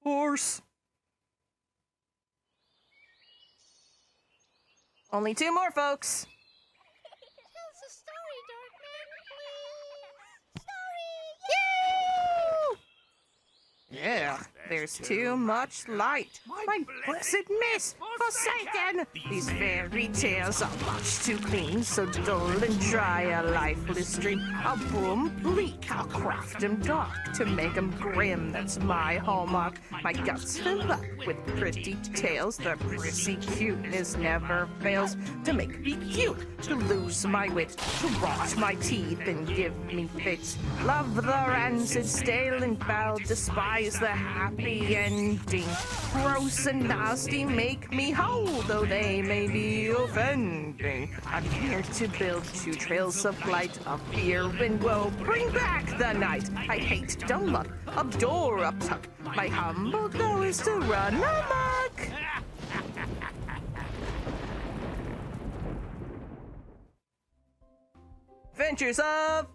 Horse. Only 2 more, folks. Tell us a story, Dorkman, please. Story! Yeah, there's too much light. My blessed miss, forsaken! These fairy tales are much too clean, so dull and dry a lifeless stream. I'll brew 'em bleak, I'll craft 'em dark to make 'em grim, that's my hallmark. My guts fill up with pretty tales, their prissy cuteness never fails to make me cute, to lose my wit, to rot my teeth and give me fits. Love the rancid, stale and foul, despise the happy ending. Gross and nasty make me howl, though they may be offending. I'm here to build 2 trails of light, of fear and woe. Bring back the night. I hate dumb luck, abjure uptuck. My humble goal is to run amok. Adventures of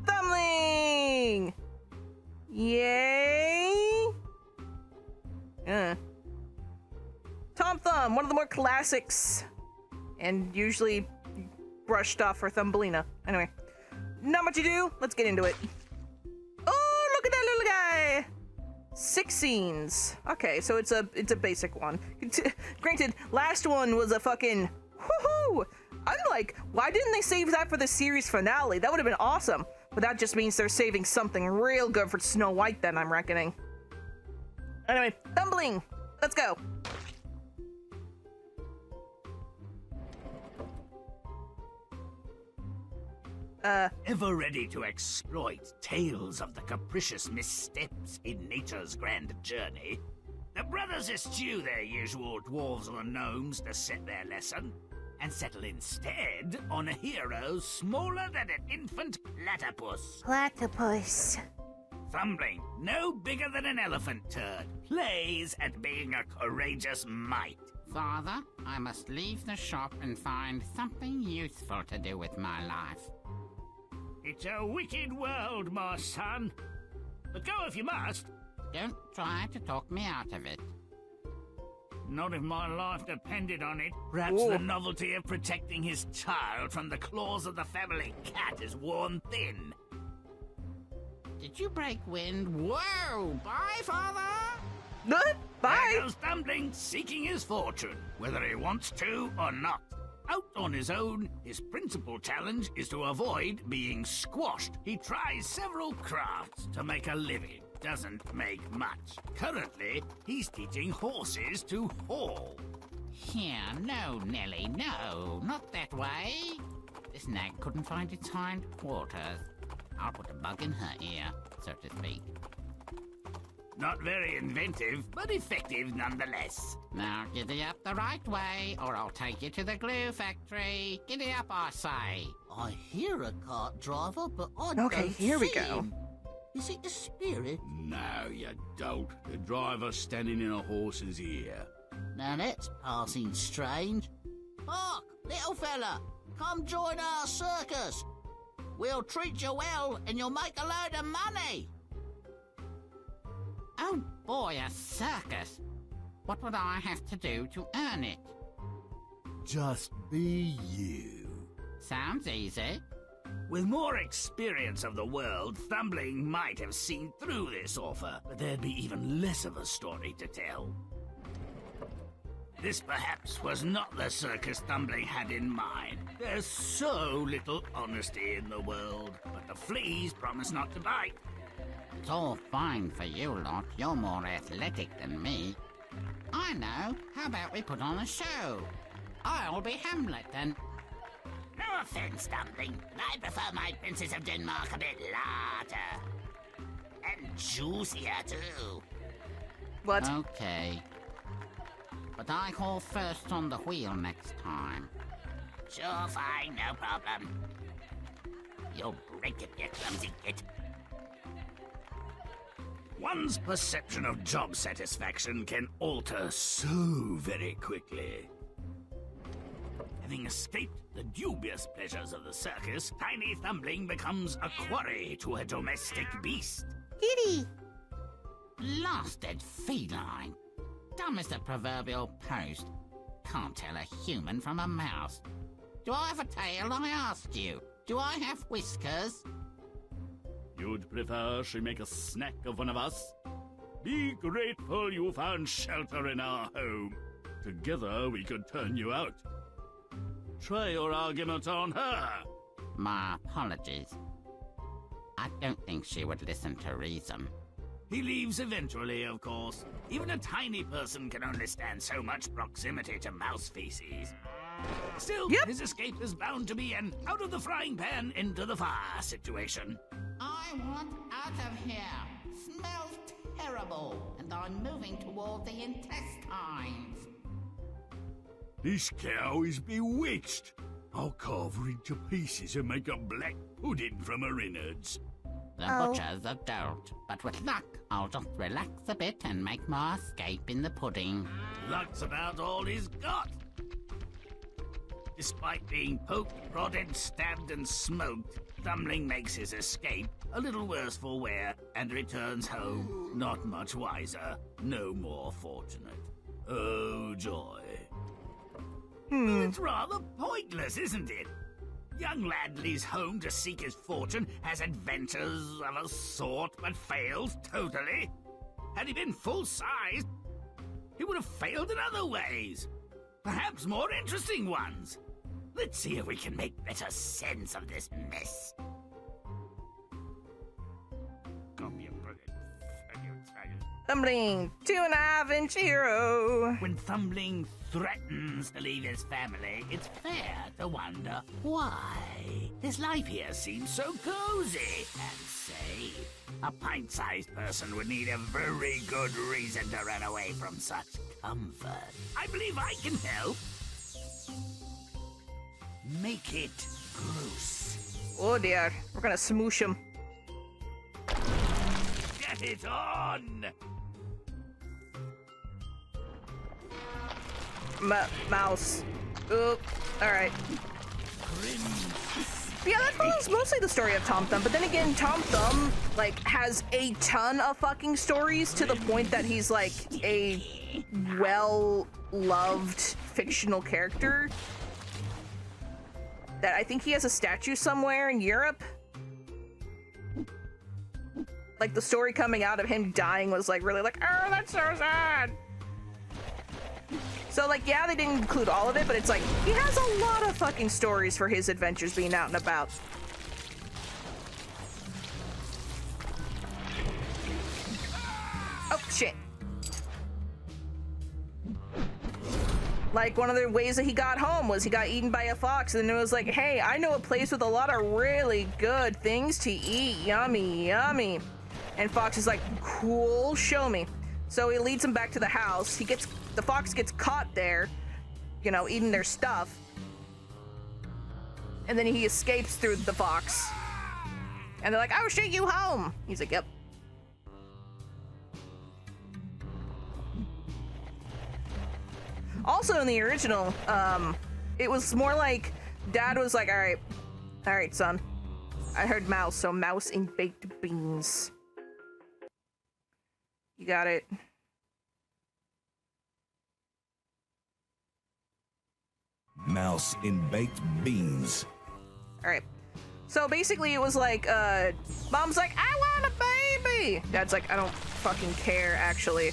Thumbling! Yay! Tom Thumb, one of the more classics, and usually brushed off for Thumbelina. Anyway, not much ado, let's get into it. Oh, look at that little guy! 6 scenes. Okay, so it's a basic one. Granted, last one was a fucking woohoo! I'm like, why didn't they save that for the series finale? That would have been awesome. But that just means they're saving something real good for Snow White then, I'm reckoning. Anyway, Thumbling, let's go. Ever ready to exploit tales of the capricious missteps in nature's grand journey? The brothers eschew their usual dwarves or gnomes to set their lesson, and settle instead on a hero smaller than an infant platypus. Platypus. Thumbling, no bigger than an elephant turd, plays at being a courageous mite. Father, I must leave the shop and find something useful to do with my life. It's a wicked world, my son. But go if you must. Don't try to talk me out of it. Not if my life depended on it. Perhaps the novelty of protecting his child from the claws of the family cat is worn thin. Did you break wind? Whoa! Bye, Father! Bye! There goes Thumbling, seeking his fortune, whether he wants to or not. Out on his own, his principal challenge is to avoid being squashed. He tries several crafts to make a living. Doesn't make much. Currently, he's teaching horses to haul. Here, no, Nelly, no, not that way. This nag couldn't find its hind quarters. I'll put a bug in her ear, so to speak. Not very inventive, but effective nonetheless. Now giddy up the right way, or I'll take you to the glue factory. Giddy up, I say. I hear a cart driver, but I Okay, don't here we see go. him. Is it the spirit? No, you don't. The driver's standing in a horse's ear. Now that's passing strange. Hark, little fella, come join our circus. We'll treat you well, and you'll make a load of money. Oh boy, a circus. What would I have to do to earn it? Just be you. Sounds easy. With more experience of the world, Thumbling might have seen through this offer, but there'd be even less of a story to tell. This perhaps was not the circus Thumbling had in mind. There's so little honesty in the world, but the fleas promise not to bite. It's all fine for you lot. You're more athletic than me. I know. How about we put on a show? I'll be Hamlet and... No offense, Thumbling. I prefer my Princess of Denmark a bit larger. And juicier, too. What? Okay. But I call first on the wheel next time. Sure, fine, no problem. You'll break it, you clumsy git. One's perception of job satisfaction can alter so very quickly. Having escaped the dubious pleasures of the circus, Tiny Thumbling becomes a quarry to a domestic beast. Kitty. Bastard feline. Dumb as the proverbial post. Can't tell a human from a mouse. Do I have a tail, I asked you? Do I have whiskers? You'd prefer she make a snack of one of us? Be grateful you found shelter in our home. Together we could turn you out. Try your argument on her. My apologies. I don't think she would listen to reason. He leaves eventually, of course. Even a tiny person can only stand so much proximity to mouse feces. Still, his escape is bound to be an out-of-the-frying-pan into-the-fire situation. I want out of here. Smells terrible, and I'm moving toward the intestines. This cow is bewitched. I'll carve her into pieces and make a black pudding from her innards. The butcher's a dolt, but with luck, I'll just relax a bit and make my escape in the pudding. Luck's about all he's got. Despite being poked, prodded, stabbed, and smoked, Thumbling makes his escape a little worse for wear and returns home not much wiser, no more fortunate. Oh, joy. Well, it's rather pointless, isn't it? Young lad leaves home to seek his fortune, has adventures of a sort, but fails totally. Had he been full-sized, he would have failed in other ways. Perhaps more interesting ones. Let's see if we can make better sense of this mess. Thumbling, 2.5-inch hero. When Thumbling threatens to leave his family, it's fair to wonder why. His life here seems so cozy and safe. A pint-sized person would need a very good reason to run away from such comfort. I believe I can help. Make it gross. Oh dear, we're gonna smoosh him. Get it on! Mouse. Oop. Alright. Yeah, that follows mostly the story of Tom Thumb, but then again, Tom Thumb, like, has a ton of fucking stories to the point that he's, like, a well-loved fictional character. That I think he has a statue somewhere in Europe. Like, the story coming out of him dying was, like, really like, oh, that's so sad! So, like, yeah, they didn't include all of it, but it's like, he has a lot of fucking stories for his adventures being out and about. Oh, shit. Like, one of the ways that he got home was he got eaten by a fox, and then it was like, hey, I know a place with a lot of really good things to eat. Yummy, yummy. And Fox is like, cool, show me. So he leads him back to the house. The fox gets caught there, you know, eating their stuff. And then he escapes through the fox. And they're like, oh shit, you home. He's like, yep. Also in the original, it was more like Dad was like, all right, son. I heard mouse, so mouse in baked beans. You got it. Mouse in baked beans. All right. So basically it was like, Mom's like, I want a baby. Dad's like, I don't fucking care, actually.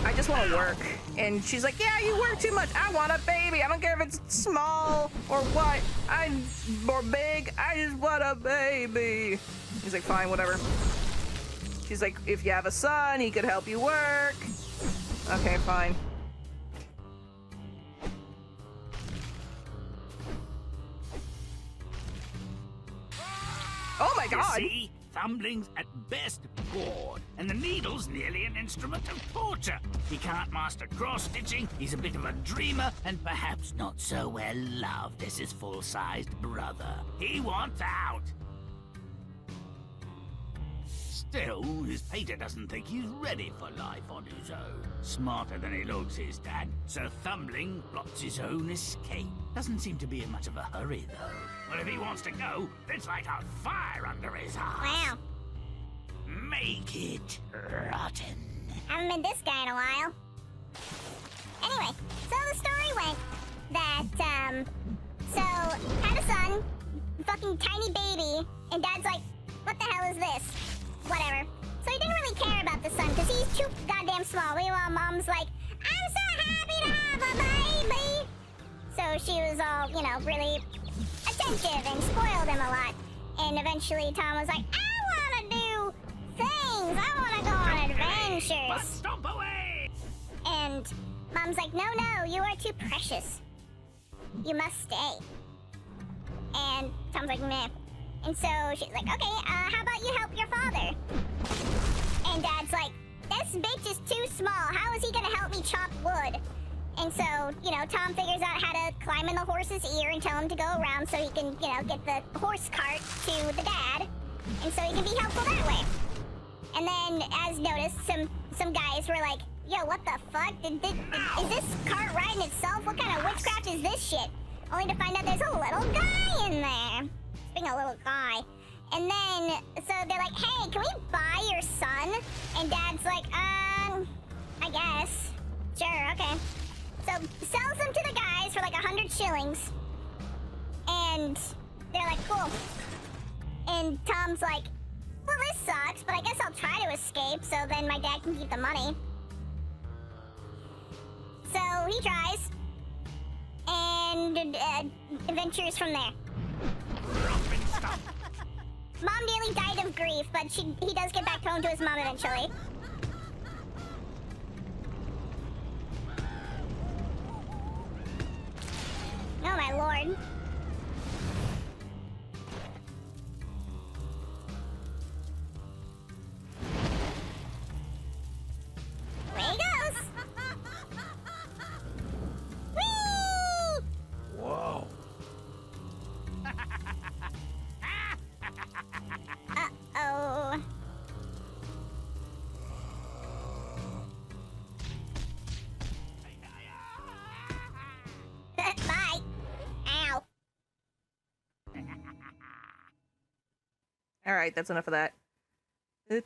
I just want to work. And she's like, yeah, you work too much. I want a baby. I don't care if it's small or what. Or big. I just want a baby. He's like, fine, whatever. She's like, if you have a son, he could help you work. Okay, fine. Oh my god! You see, Thumbling's at best bored, and the needle's nearly an instrument of torture. He can't master cross-stitching, he's a bit of a dreamer, and perhaps not so well loved as his full-sized brother. He wants out. Still, his pater doesn't think he's ready for life on his own. Smarter than he looks, his dad, so Thumbling plots his own escape. Doesn't seem to be in much of a hurry, though. Well, if he wants to go, let's light a fire under his arse. Wow. Make it rotten. Haven't been this guy in a while. Anyway, so the story went that, so, had a son, fucking tiny baby, and Dad's like, what the hell is this? Whatever. So he didn't really care about the son, because he's too goddamn small. Meanwhile, Mom's like, I'm so happy to have a baby! So she was all, you know, really attentive and spoiled him a lot. And eventually Tom was like, I want to do things! I want to go on adventures! Stomp away! And Mom's like, no, you are too precious. You must stay. And Tom's like, meh. And so she's like, okay, how about you help your father? And Dad's like, this bitch is too small. How is he gonna help me chop wood? And so, you know, Tom figures out how to climb in the horse's ear and tell him to go around so he can, you know, get the horse cart to the dad. And so he can be helpful that way. And then, as noticed, some guys were like, yo, what the fuck? Is this cart riding itself? What kind of witchcraft is this shit? Only to find out there's a little guy in there. Being a little guy. And then, so they're like, hey, can we buy your son? And Dad's like, I guess. Sure, okay. So, sells them to the guys for like 100 shillings. And they're like, cool. And Tom's like, well, this sucks, but I guess I'll try to escape so then my dad can keep the money. So, he tries. And adventures from there. Mom nearly died of grief, but he does get back home to his mom eventually. Oh my lord. There he goes. Whee! Whoa. Uh-oh. Bye. Ow. All right, that's enough of that. Here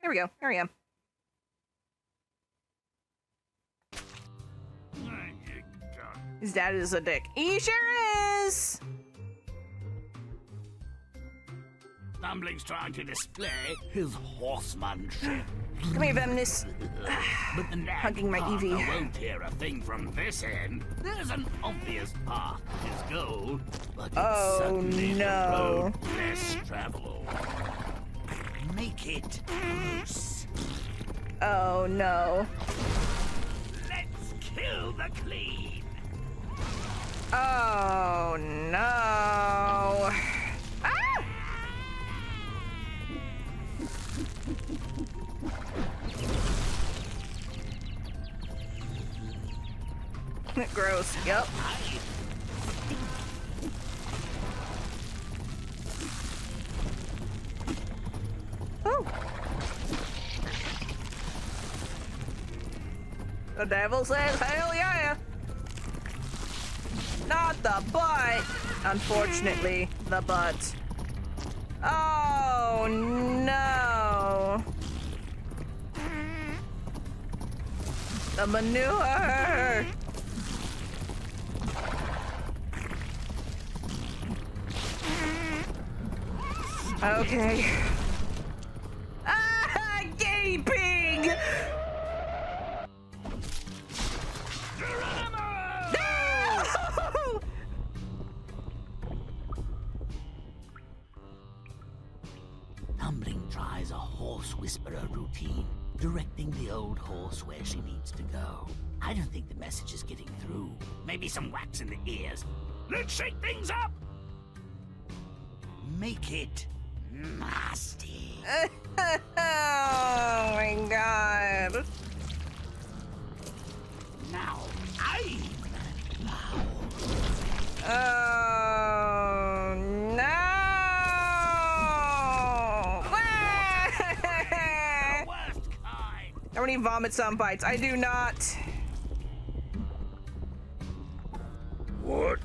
we go. Here I am. His dad is a dick. He sure is. Stumbling's trying to display his horsemanship. Come here, Vemnis. But the nag Hugging my partner Evie. won't hear a thing from this end. There's an obvious path to his goal, but it's Oh, certainly no. a road less traveled. Make it loose. Oh no. Let's kill the clean. Oh no. Ah! Gross. Yep. Oh. The devil says, hell yeah. Not the butt. Unfortunately, the butt. Oh no. The manure. Okay. Ah, gaping! No! Tumbling tries a horse whisperer routine, directing the old horse where she needs to go. I don't think the message is getting through. Maybe some wax in the ears. Let's shake things up! Make it nasty. Oh my god. Now, I'm loud. Oh no! The worst kind. How many vomit sound bites? I do not. What?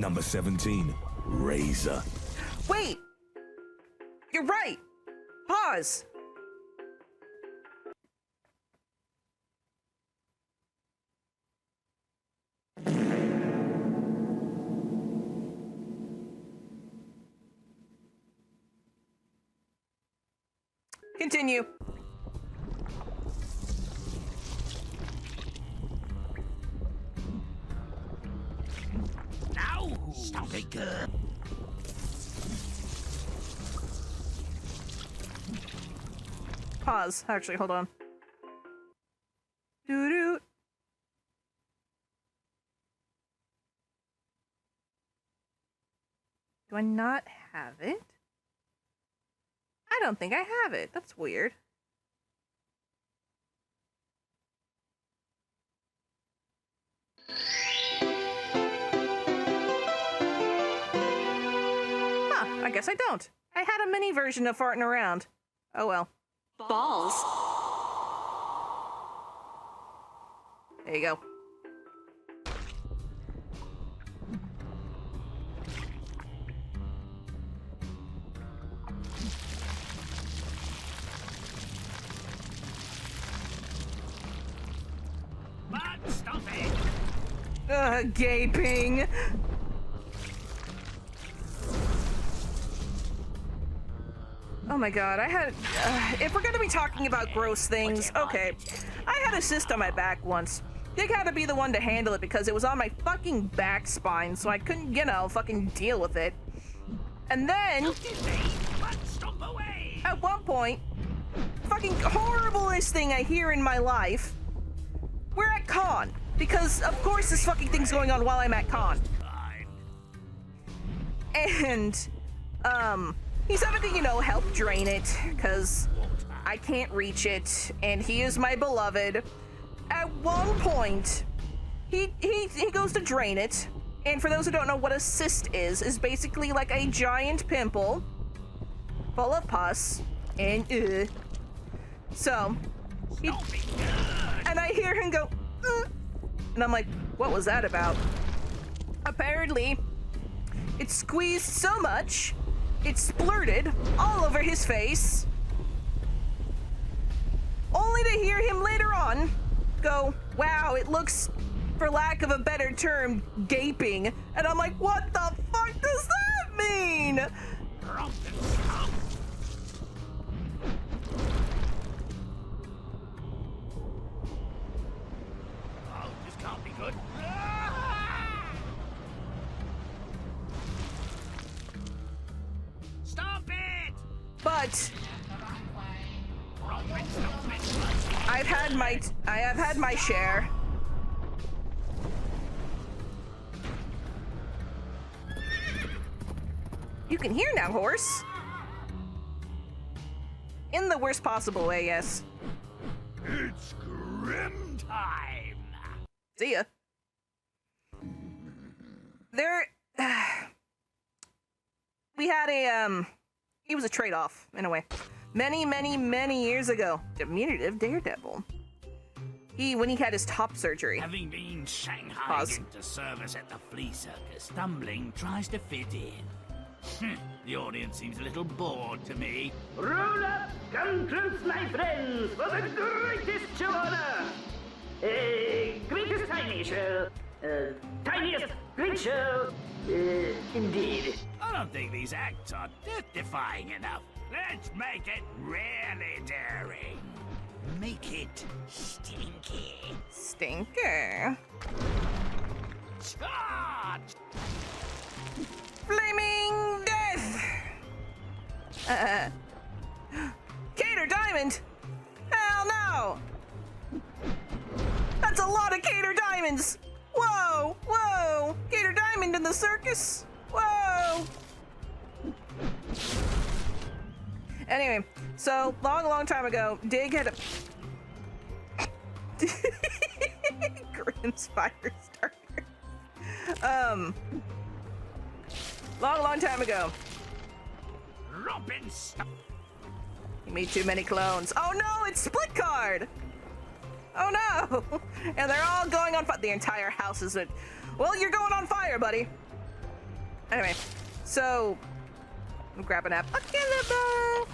Number 17, razor. Wait! You're right! Pause! Continue. Now, stop it, girl. Pause. Actually, hold on. Doo-doo. Do I not have it? I don't think I have it. That's weird. Huh, I guess I don't. I had a mini version of farting around. Oh well. Balls. There you go. But stop it! Gaping. Oh my god, I had... if we're gonna be talking about gross things, okay. I had a cyst on my back once. Dig had to be the one to handle it because it was on my fucking back spine, so I couldn't, you know, fucking deal with it. And then... at one point, fucking horriblest thing I hear in my life, we're at con. Because, of course, this fucking thing's going on while I'm at con. And, he's having to, you know, help drain it, because I can't reach it, and he is my beloved. At one point, he goes to drain it, and for those who don't know what a cyst is basically like a giant pimple full of pus, and, So, and I hear him go, and I'm like, what was that about? Apparently, it squeezed so much, it splurted all over his face, only to hear him later on go, wow, it looks, for lack of a better term, gaping. And I'm like, what the fuck does that mean? Oh, this can't be good. Stop it! But I have had my share. You can hear now, horse. In the worst possible way, yes. It's Grimm time! See ya. There... we had a, he was a trade-off, in a way. Many years ago. Diminutive Daredevil. When he had his top surgery. Having been shanghaied Pause. into service at the flea circus, Stumbling tries to fit in. The audience seems a little bored to me. Roll up, come close, my friends, for the greatest show on earth. Greatest tiny show. Tiniest great show. Indeed. I don't think these acts are death-defying enough. Let's make it really daring. Make it stinky. Stinker. Charge! Flaming death! Cater Diamond? Hell no! That's a lot of Cater Diamonds! Whoa! Whoa! Cater Diamond in the circus? Whoa! Anyway, so long time ago, Dig had a Grimm's fire starter. Long time ago. Robin stuff. He made too many clones. Oh no, it's Split Card! Oh no! And they're all going on fire. The entire house is well, you're going on fire, buddy. Anyway, so I'm grabbing up a killable.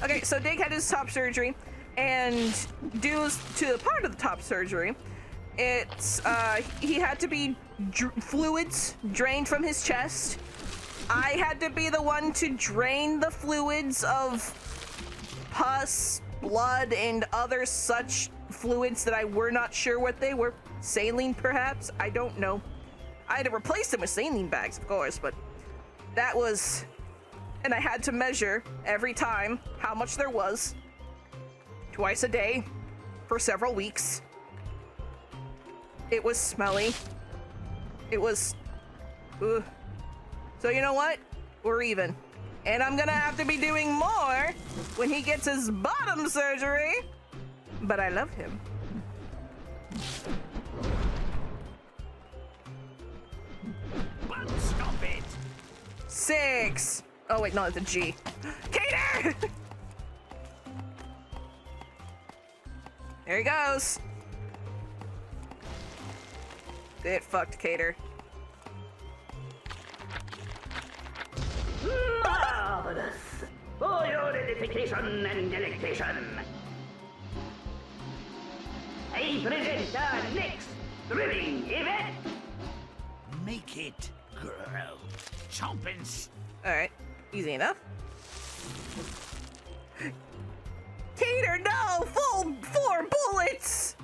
Okay, so Dig had his top surgery, and due to the part of the top surgery, it's he had to be fluids drained from his chest. I had to be the one to drain the fluids of pus, blood, and other such fluids that I were not sure what they were. Saline, perhaps? I don't know. I had to replace them with saline bags, of course, but that was... And I had to measure every time how much there was, twice a day, for several weeks. It was smelly. It was... Ugh. So you know what? We're even. And I'm gonna have to be doing more when he gets his bottom surgery. But I love him. Stop it! 6. Oh wait, no, it's a G. Cater! There he goes. Get fucked, Cater. Marvelous! For your edification and delectation, I present our next thrilling event. Make it grow. Chompins. Alright, easy enough. Cater, no! Full 4 bullets!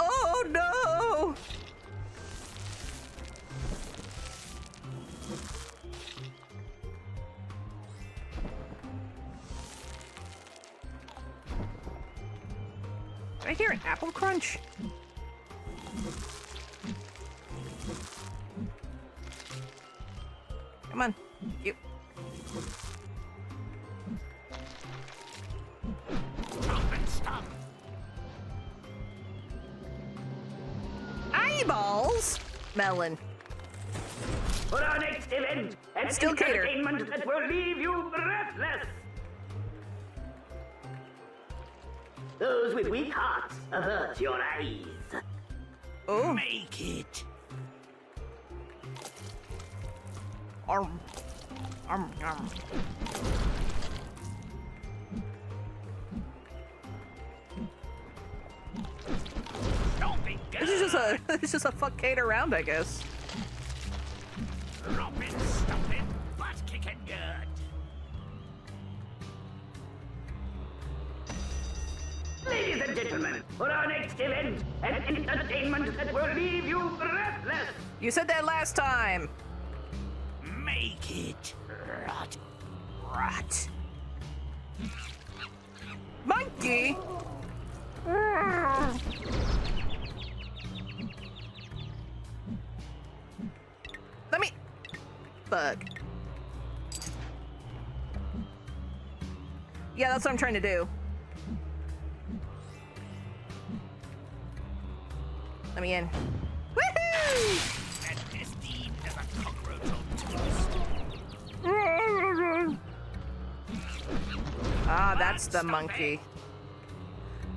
Oh no! Did I hear an apple crunch? Come on, you. Eyeballs? Melon. For our next event, an Still Cater. entertainment that will leave you breathless. Those with weak hearts, avert your eyes. Oh. Make it. Arm. Arm. Don't be good. This is just a fuck Cater round, I guess. Drop it, stop it, butt kicking good. Ladies and gentlemen, for our next event, an entertainment that will leave you breathless. You said that last time. Make it rot. Rot. Monkey. Let me... Fuck. Yeah, that's what I'm trying to do. Let me in. Woohoo! And this deed is a cockroach on toast. Ah, that's the monkey.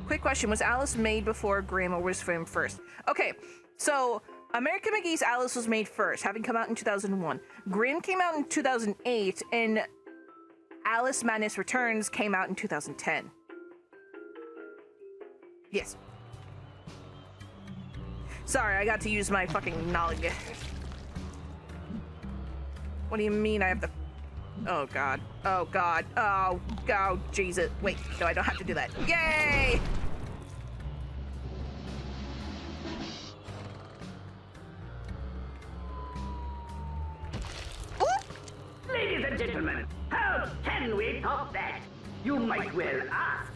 Quick question, was Alice made before Grimm or was Grimm first? Okay, so American McGee's Alice was made first, having come out in 2001. Grimm came out in 2008, and Alice Madness Returns came out in 2010. Yes. Sorry, I got to use my fucking knowledge. What do you mean I have to... Oh god. Oh god. Oh, oh, Jesus. Wait, no, I don't have to do that. Yay! Ladies and gentlemen, how can we top that? You might well ask.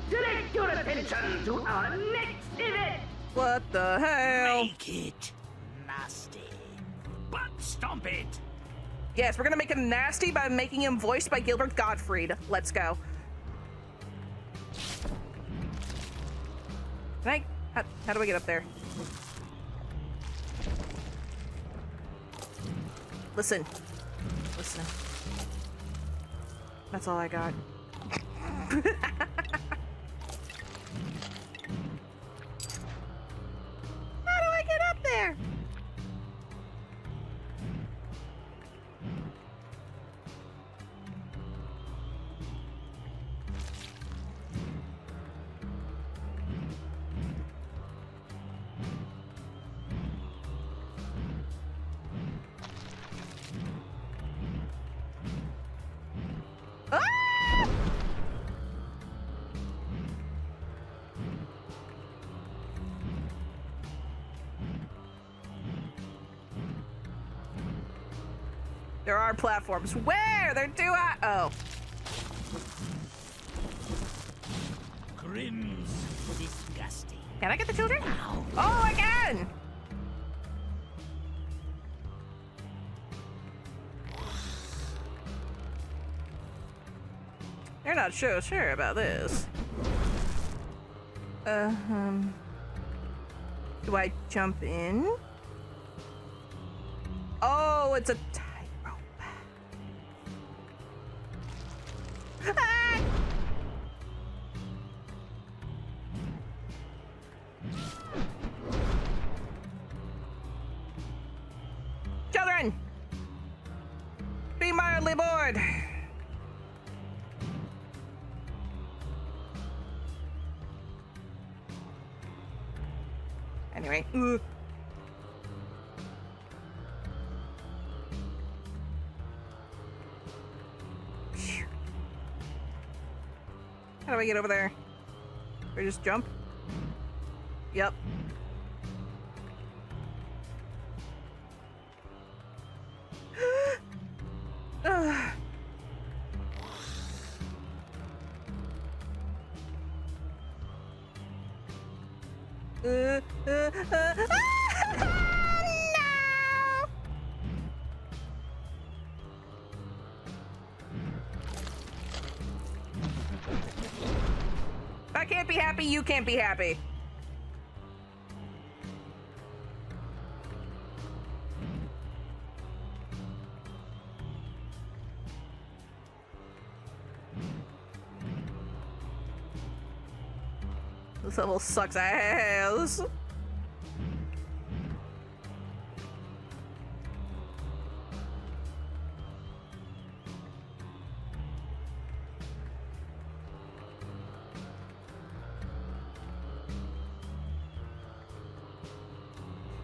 Direct your attention to our next event. What the hell? Make it nasty. Butt stomp it. Yes, we're gonna make him nasty by making him voiced by Gilbert Gottfried. Let's go. Can I... How do I get up there? Listen. Listen. That's all I got. How do I get up there? There are platforms. Where? They're too high. Oh. Grimm's disgusting. Can I get the children? Oh, I can! They're not so sure about this. Do I jump in? Oh, it's a tightrope. Ah! Children! Be mildly bored! Anyway. Phew. How do I get over there? Or just jump? Yep. Ugh. No! I can't be happy, you can't be happy. This level sucks ass.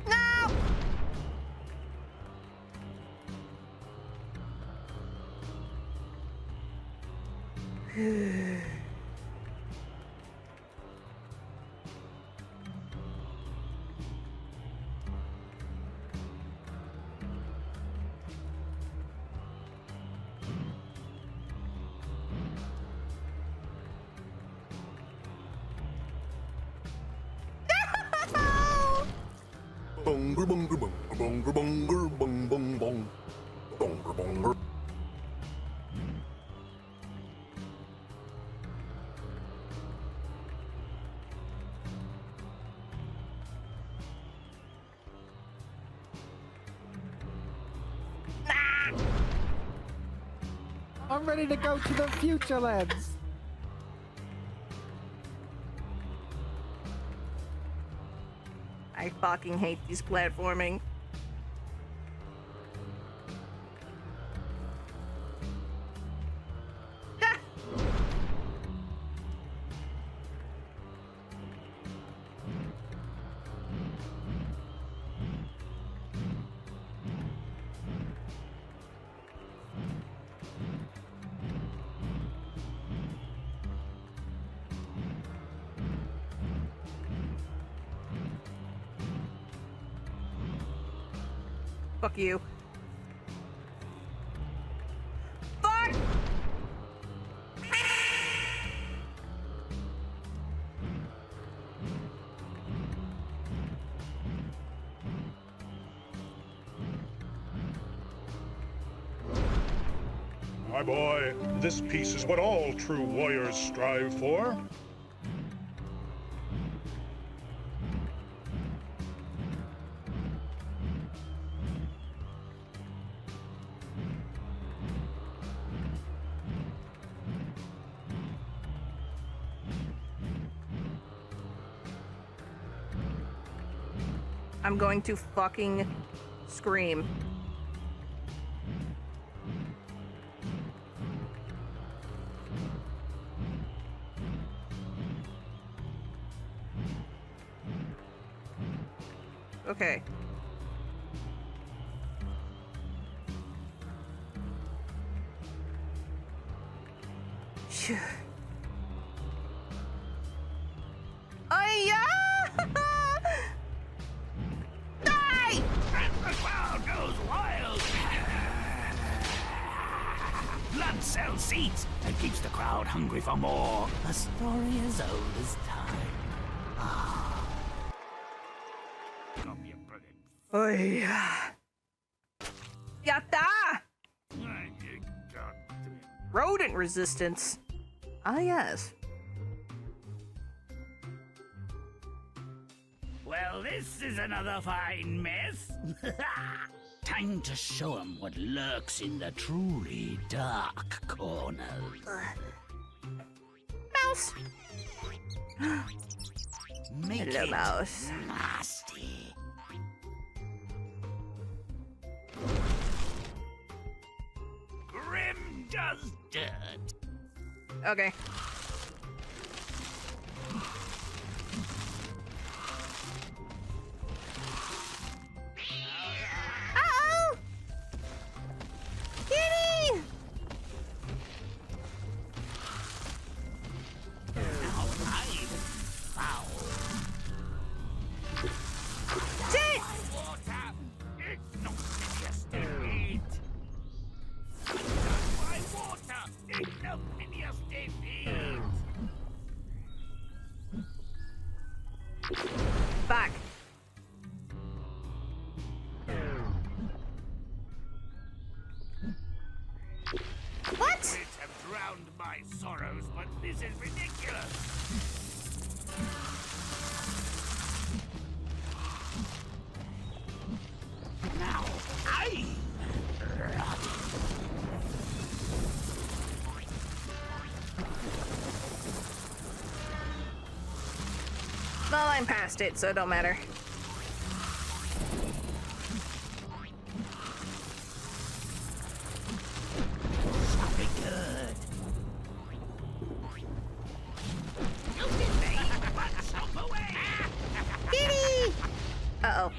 No! Bonger, bonger, bonger, bonger, bonger, bong, bong, bong. Bonger, bonger. I'm ready to go to the future lands. I fucking hate these platforming. Ah! Fuck you. Fuck! My boy, this peace is what all true warriors strive for. I'm going to fucking scream. Okay. Phew. Ay-ya! Die! And the crowd goes wild. feet and keeps the crowd hungry for more. A story as old as time. Got me a brilliant. Oy. Yatta! Rodent resistance. Ah, yes. Well, this is another fine mess. Time to show 'em what lurks in the truly dark corners. Mouse! Make Hello, it mouse. nasty. Grimm does dirt. Okay. Uh-oh! Kitty! Shit! It's not just to eat. My water! It's no just to eat. Back. What? It have drowned my sorrows, but this is ridiculous. Now, Well, I'm past it, so it don't matter. Very good. You can make one jump away. Kitty! Uh-oh.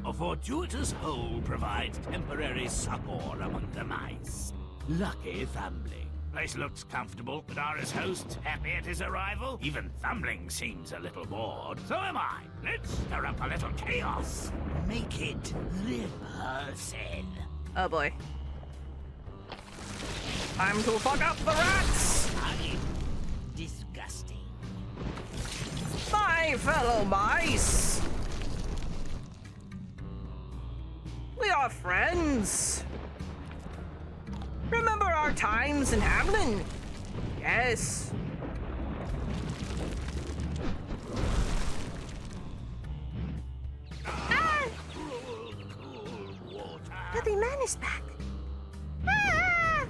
A fortuitous hole provides temporary succor among the mice. Lucky Thumbling. Place looks comfortable, but are his hosts happy at his arrival? Even Thumbling seems a little bored. So am I. Let's stir up a little chaos. Make it repulsive. Oh boy. Time to fuck up the rats! I'm disgusting. My fellow mice! We are friends! Remember our times in Hamlin? Yes. Ah! Cool water. The man is back. Ah!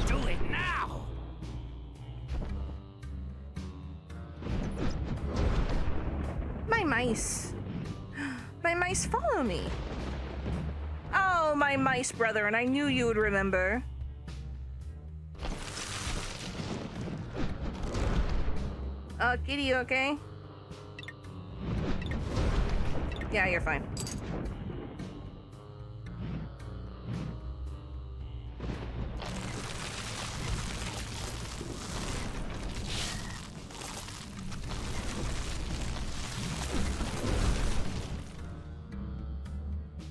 Do it now. My mice. My mice follow me. Oh, my mice brother, and I knew you would remember. Kitty, you okay? Yeah, you're fine.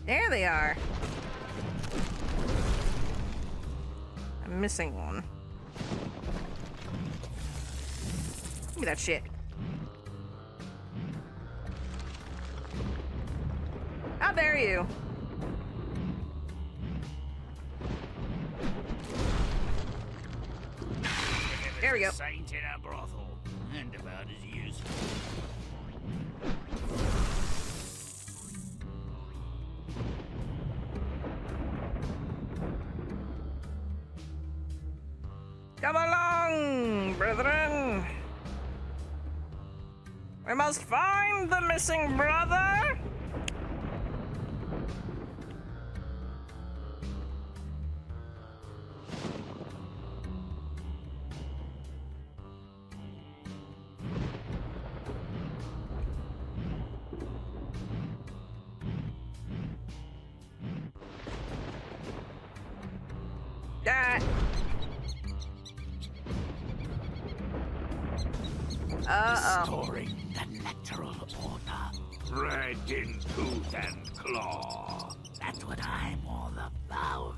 There they are. I'm missing one. Look at that shit. How dare you? There we go. Saint in a brothel, and about as useful. Come along, brethren. We must find the missing brother. Restoring the natural order. Red in tooth and claw. That's what I'm all about.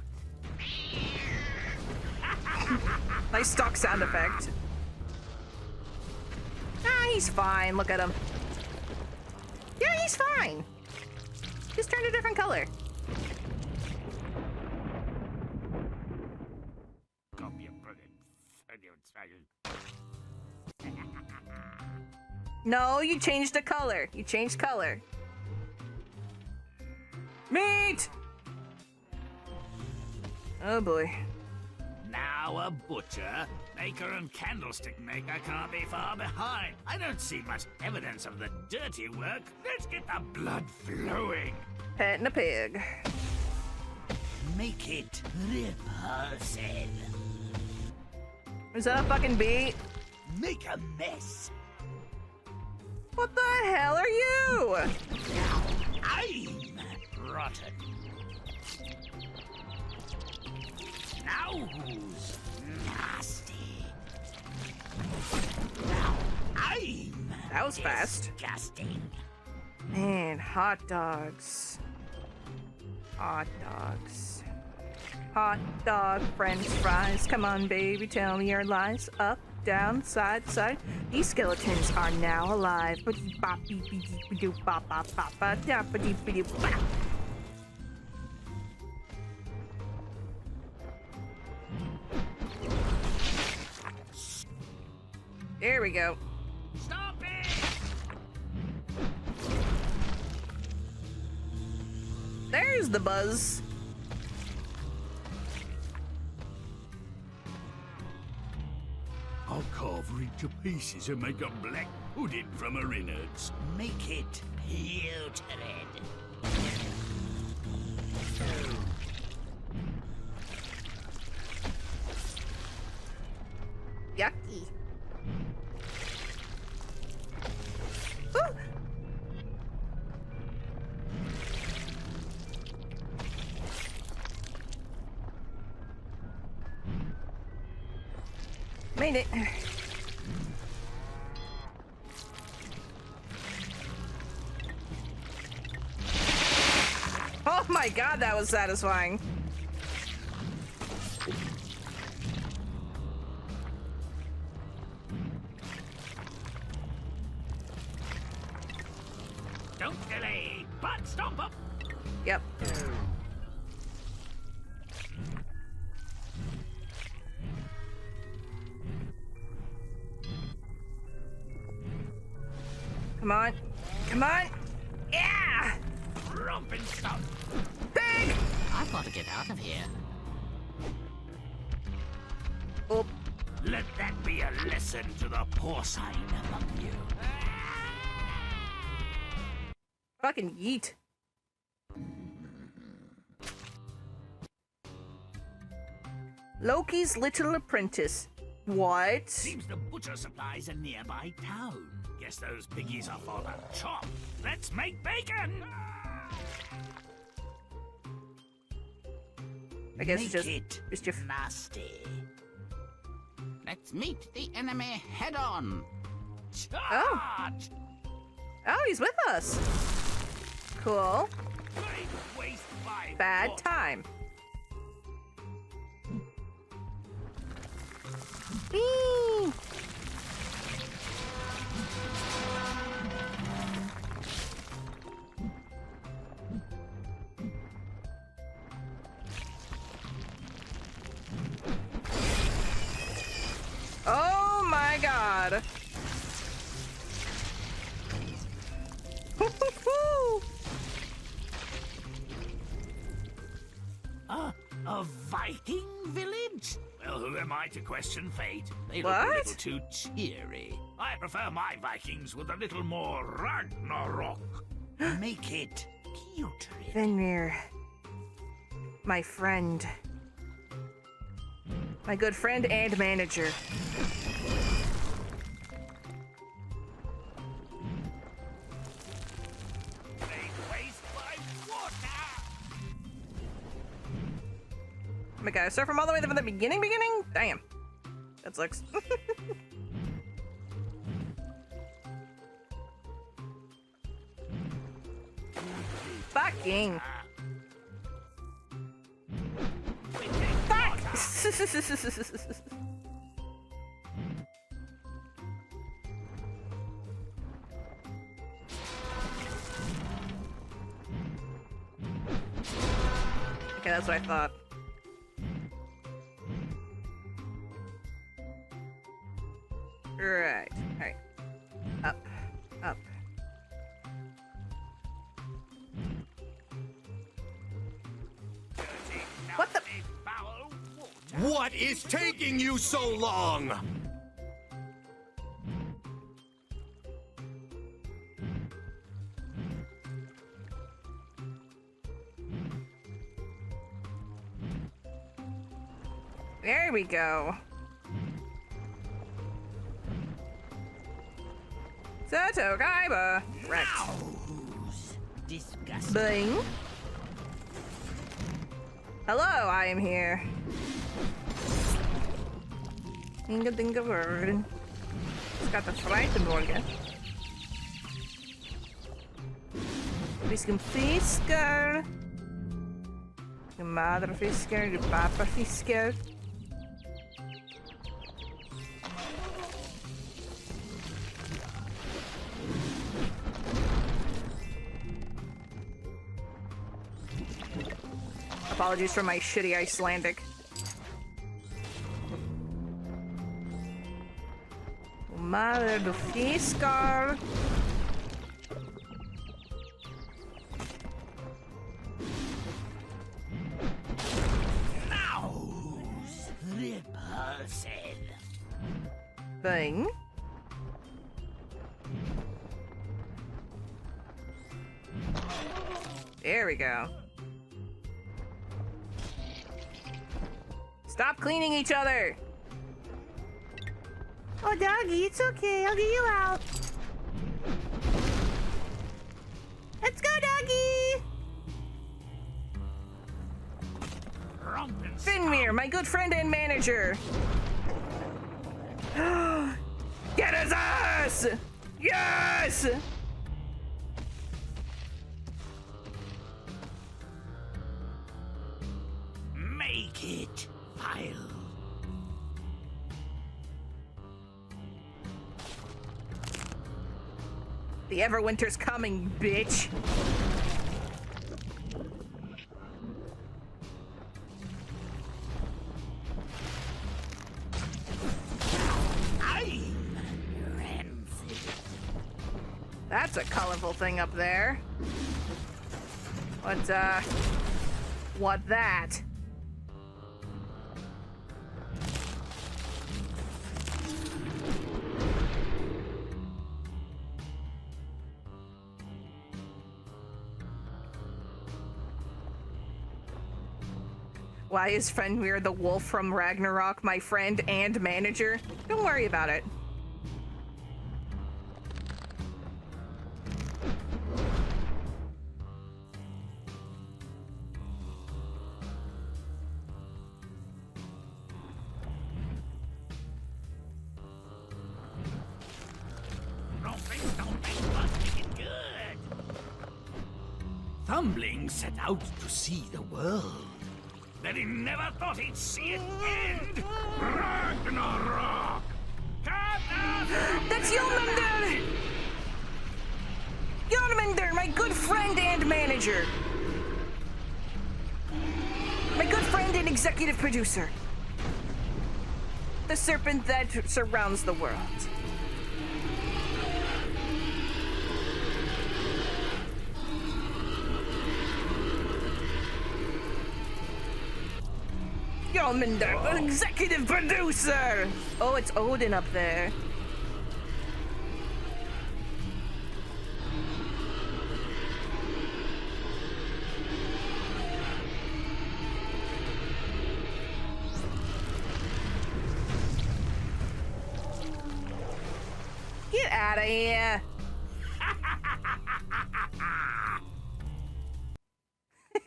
Nice stock sound effect. Ah, he's fine. Look at him. Yeah, he's fine. Just turned a different color. No, you changed the color. You changed color. Meat! Oh boy. Now a butcher, maker and candlestick maker can't be far behind. I don't see much evidence of the dirty work. Let's get the blood flowing. Petting a pig. Make it repulsive. Is that a fucking bee? Make a mess. What the hell are you? I'm rotten. Now who's nasty? Now I'm That was fast. disgusting. Man, hot dogs. Hot dogs. Hot dog, french fries. Come on, baby, tell me your lies. Up, down, side, side. These skeletons are now alive. There we go. Stop it! There's the buzz. I'll carve her into pieces and make a black pudding from her innards. Make it putrid. Yucky. Ooh. Made it. Oh my god, that was satisfying. Don't delay, but stomp up. Yep. Come on. Come on. Yeah! Romping stuff. Pig! I've got to get out of here. Oh. Let that be a lesson to the porcine among you. Fucking yeet. Loki's little apprentice. What? Seems the butcher supplies a nearby town. Guess those piggies are for the chop. Let's make bacon! I guess Make it's it mischief. nasty. Let's meet the enemy head on. Charge! Oh, he's with us. Cool. Great waste by Bad water. time. Whee! Oh my god. A Viking village? Well, who am I to question fate? They look What? a little too cheery. I prefer my Vikings with a little more Ragnarok. Make it putrid. Venmir. My friend. My good friend and manager. Great waste by water. Oh my god, start from all the way from the beginning? Damn. That sucks. Fucking. Fuck! Okay, that's what I thought. Right. Alright. Up. Up. What the? What is taking you so long? There we go. Sato Kaiba. Right. Disgusting. Bing. Hello, I am here. Pngtuber. It's got the Freitenborgen. Visken fiskar. De maderfiskar, de papafiskar. Apologies for my shitty Icelandic. Mother do fiskar. Repulsive. Thing. There we go. Stop cleaning each other! Oh, doggy, it's okay. I'll get you out. Let's go, doggy! Finmir, my good friend and manager. Get his ass! Yes! Make it vile. The Everwinter's coming, bitch. That's a colorful thing up there. What that? Why is Fenrir the wolf from Ragnarok my friend and manager? Don't worry about it. Thumbling set out to see the world. That he never thought he'd see it end. Ragnarok! That's Jormungandr! Jormungandr, my good friend and manager. My good friend and executive producer. The serpent that surrounds the world. Jormungandr, the executive producer! Oh, it's Odin up there. Get out of here.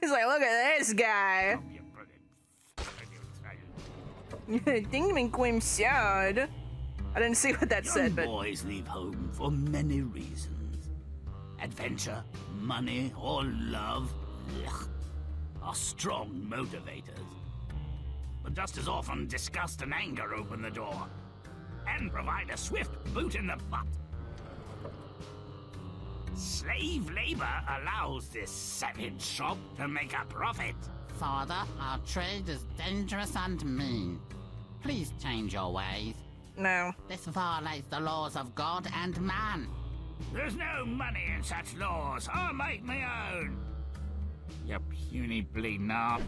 He's like, look at this guy. Dingman said. I didn't see what that said, but boys leave home for many reasons. adventure, money, or love ugh, are strong motivators. But just as often, disgust and anger open the door and provide a swift boot in the butt. Slave labor allows this savage shop to make a profit. Father, our trade is dangerous and mean. Please change your ways. No. This violates the laws of God and man. There's no money in such laws. I'll make my own. You puny bleeding knob.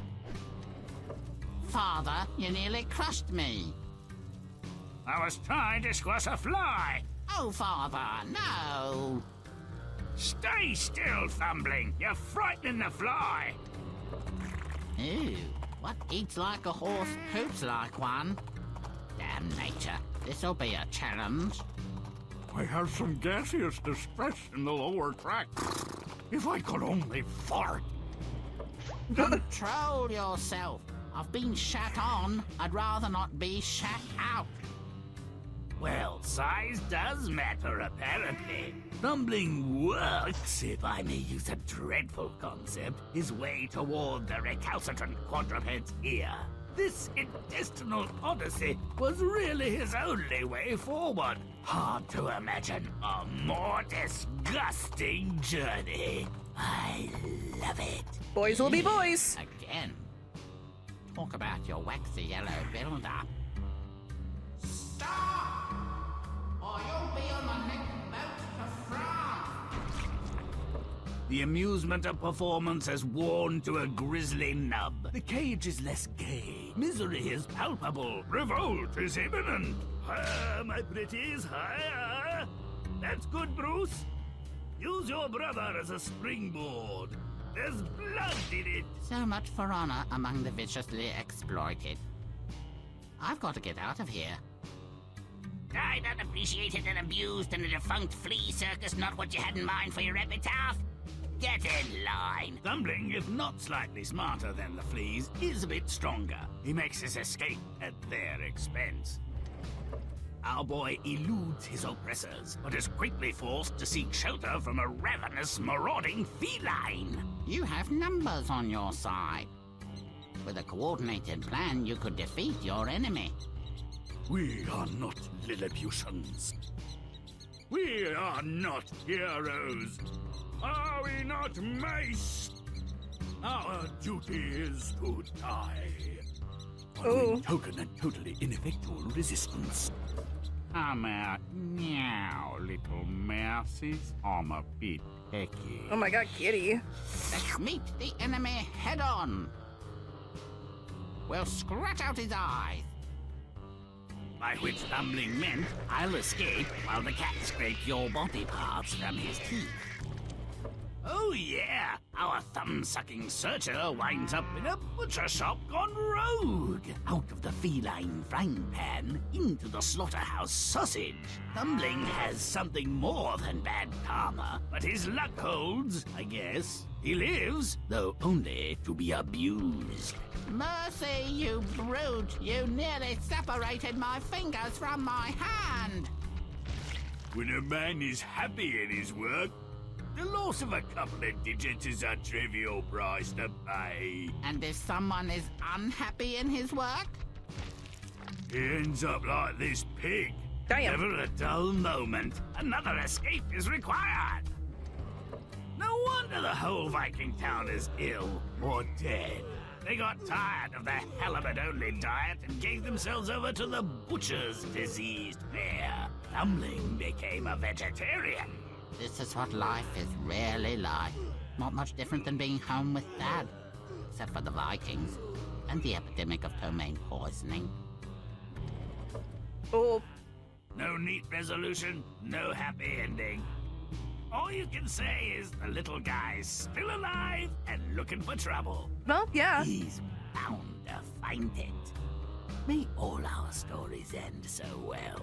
Father, you nearly crushed me. I was trying to squash a fly. Oh, Father, no. Stay still, Thumbling. You're frightening the fly. Ew, what eats like a horse poops like one? Damn nature, this'll be a challenge. I have some gaseous distress in the lower tract. If I could only fart. Control yourself. I've been shat on. I'd rather not be shat out. Well, size does matter, apparently. Thumbling works, if I may use a dreadful concept, his way toward the recalcitrant quadruped's ear. This intestinal odyssey was really his only way forward. Hard to imagine a more disgusting journey. I love it. Boys will be boys. Again. Talk about your waxy yellow build-up. Stop! Or you'll be on the next boat to France. The amusement of performance has worn to a grisly nub. The cage is less gay. Misery is palpable. Revolt is imminent. Higher, my pretties, higher. That's good, Bruce. Use your brother as a springboard. There's blood in it. So much for honor among the viciously exploited. I've got to get out of here. Died unappreciated and abused in a defunct flea circus, not what you had in mind for your epitaph? Get in line. Thumbling, if not slightly smarter than the fleas, is a bit stronger. He makes his escape at their expense. Our boy eludes his oppressors, but is quickly forced to seek shelter from a ravenous, marauding feline. You have numbers on your side. With a coordinated plan, you could defeat your enemy. We are not Lilliputians. We are not heroes. Are we not, Mace? Our duty is to die. Ooh. Token and totally ineffectual resistance. Come out now, little mousies. I'm a bit pecky. Oh my god, kitty. Let's meet the enemy head on. We'll scratch out his eyes. By which Thumbling meant I'll escape while the cat scrapes your body parts from his teeth. Oh yeah, our thumb-sucking searcher winds up in a butcher shop gone rogue. Out of the feline frying pan into the slaughterhouse sausage. Thumbling has something more than bad karma, but his luck holds, I guess. He lives, though only to be abused. Mercy, you brute! You nearly separated my fingers from my hand! When a man is happy in his work, the loss of a couple of digits is a trivial price to pay. And if someone is unhappy in his work? He ends up like this pig. Damn. Never a dull moment. Another escape is required. No wonder the whole Viking town is ill or dead. They got tired of the halibut-only diet and gave themselves over to the butcher's diseased fare. Thumbling became a vegetarian. This is what life is really like. Not much different than being home with Dad. Except for the Vikings and the epidemic of ptomaine poisoning. Oh, No neat resolution, no happy ending. All you can say is the little guy's still alive and looking for trouble. well, yeah. He's bound to find it. May all our stories end so well.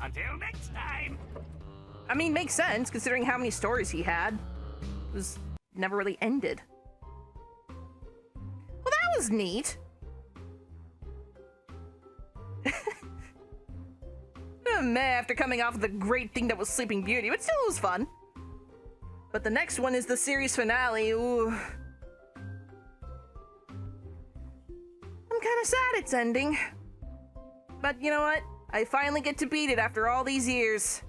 Until next time. I mean, makes sense considering how many stories he had. It was never really ended. Well, that was neat. Meh, after coming off of the great thing that was Sleeping Beauty, but still it was fun. But the next one is the series finale. Ooh. I'm kind of sad it's ending. But you know what? I finally get to beat it after all these years.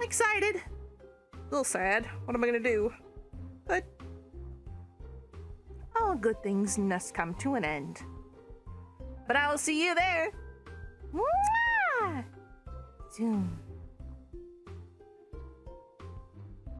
Excited. A little sad. What am I gonna do? But all good things must come to an end. But I will see you there. Mwah! Soon.